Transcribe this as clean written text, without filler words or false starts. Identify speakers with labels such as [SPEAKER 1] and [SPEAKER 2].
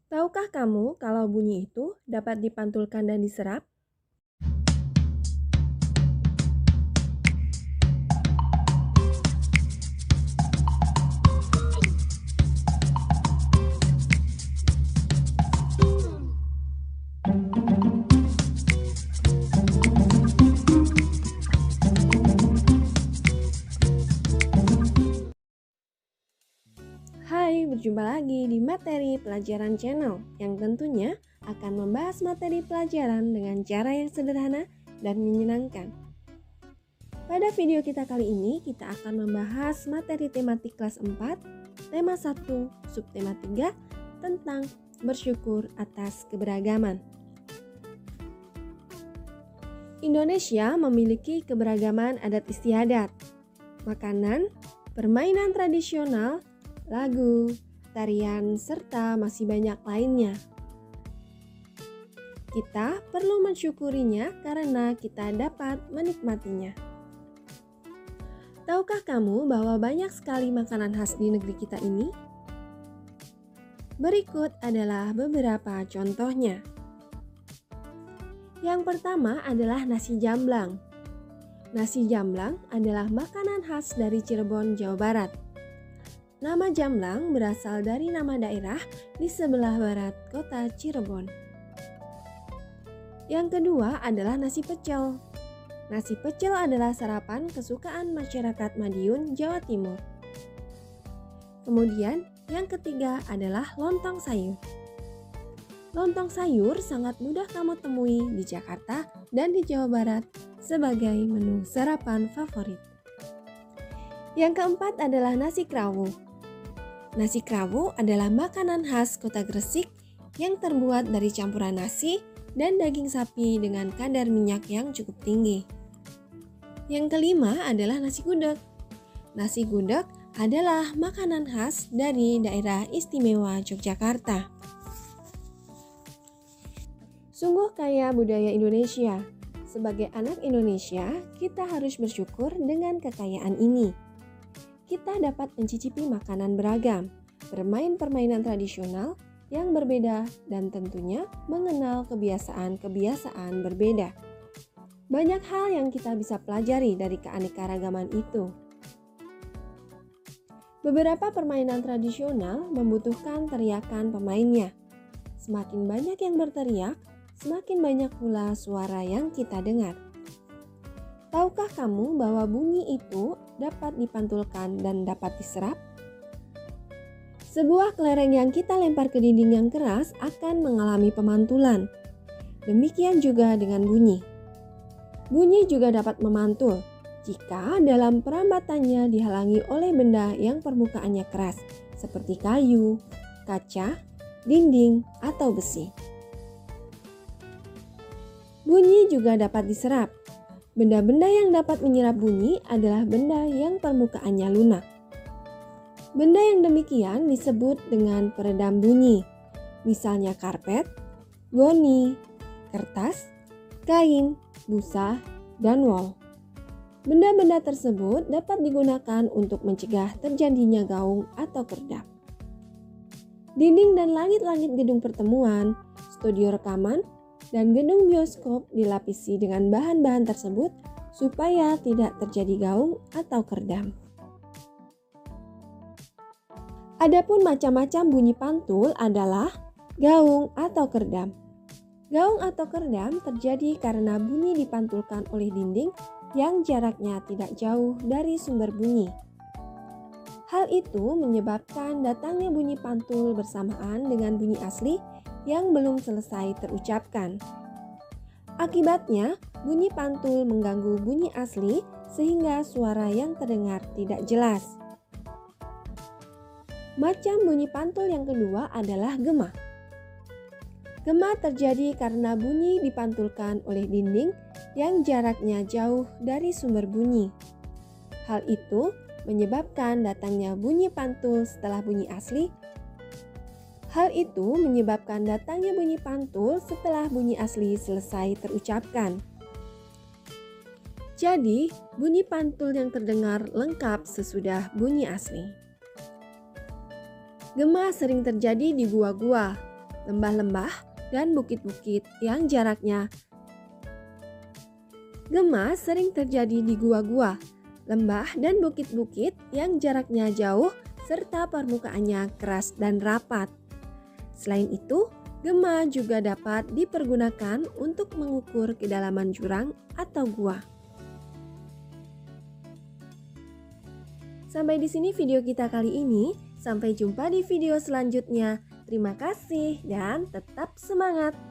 [SPEAKER 1] Tahukah kamu kalau bunyi itu dapat dipantulkan dan diserap? Hai, berjumpa lagi di materi pelajaran channel yang tentunya akan membahas materi pelajaran dengan cara yang sederhana dan menyenangkan. Pada video kita kali ini, kita akan membahas materi tematik kelas 4, tema 1, subtema 3 tentang bersyukur atas keberagaman. Indonesia memiliki keberagaman adat istiadat, makanan, permainan tradisional, lagu, tarian, serta masih banyak lainnya. Kita perlu mensyukurinya karena kita dapat menikmatinya. Tahukah kamu bahwa banyak sekali makanan khas di negeri kita ini? Berikut adalah beberapa contohnya. Yang pertama adalah nasi jamblang. Nasi jamblang adalah makanan khas dari Cirebon, Jawa Barat. Nama jamblang berasal dari nama daerah di sebelah barat kota Cirebon. Yang kedua adalah nasi pecel. Nasi pecel adalah sarapan kesukaan masyarakat Madiun, Jawa Timur. Kemudian yang ketiga adalah lontong sayur. Lontong sayur sangat mudah kamu temui di Jakarta dan di Jawa Barat sebagai menu sarapan favorit. Yang keempat adalah nasi krawuh. Nasi krawuh adalah makanan khas kota Gresik yang terbuat dari campuran nasi dan daging sapi dengan kadar minyak yang cukup tinggi. Yang kelima adalah nasi gudeg. Nasi gudeg adalah makanan khas dari daerah istimewa Yogyakarta. Sungguh kaya budaya Indonesia. Sebagai anak Indonesia, kita harus bersyukur dengan kekayaan ini. Kita dapat mencicipi makanan beragam, bermain permainan tradisional yang berbeda, dan tentunya mengenal kebiasaan-kebiasaan berbeda. Banyak hal yang kita bisa pelajari dari keanekaragaman itu. Beberapa permainan tradisional membutuhkan teriakan pemainnya. Semakin banyak yang berteriak, semakin banyak pula suara yang kita dengar. Tahukah kamu bahwa bunyi itu dapat dipantulkan dan dapat diserap? Sebuah kelereng yang kita lempar ke dinding yang keras akan mengalami pemantulan. Demikian juga dengan bunyi. Bunyi juga dapat memantul jika dalam perambatannya dihalangi oleh benda yang permukaannya keras, seperti kayu, kaca, dinding, atau besi. Bunyi juga dapat diserap. Benda-benda yang dapat menyerap bunyi adalah benda yang permukaannya lunak. Benda yang demikian disebut dengan peredam bunyi, misalnya karpet, goni, kertas, kain, busa, dan wol. Benda-benda tersebut dapat digunakan untuk mencegah terjadinya gaung atau kerdap. Dinding dan langit-langit gedung pertemuan, studio rekaman, dan gedung bioskop dilapisi dengan bahan-bahan tersebut supaya tidak terjadi gaung atau kerdam. Adapun macam-macam bunyi pantul adalah gaung atau kerdam. Gaung atau kerdam terjadi karena bunyi dipantulkan oleh dinding yang jaraknya tidak jauh dari sumber bunyi. Hal itu menyebabkan datangnya bunyi pantul bersamaan dengan bunyi asli yang belum selesai terucapkan. Akibatnya, bunyi pantul mengganggu bunyi asli sehingga suara yang terdengar tidak jelas. Macam bunyi pantul yang kedua adalah gema. Gema terjadi karena bunyi dipantulkan oleh dinding yang jaraknya jauh dari sumber bunyi. Hal itu menyebabkan datangnya bunyi pantul setelah bunyi asli. Hal itu menyebabkan datangnya bunyi pantul setelah bunyi asli selesai terucapkan. Jadi, bunyi pantul yang terdengar lengkap sesudah bunyi asli. Gema sering terjadi di gua-gua, lembah-lembah, dan bukit-bukit yang jaraknya. Gema sering terjadi di gua-gua, lembah, dan bukit-bukit yang jaraknya jauh serta permukaannya keras dan rapat. Selain itu, gema juga dapat dipergunakan untuk mengukur kedalaman jurang atau gua. Sampai di sini video kita kali ini. Sampai jumpa di video selanjutnya. Terima kasih dan tetap semangat!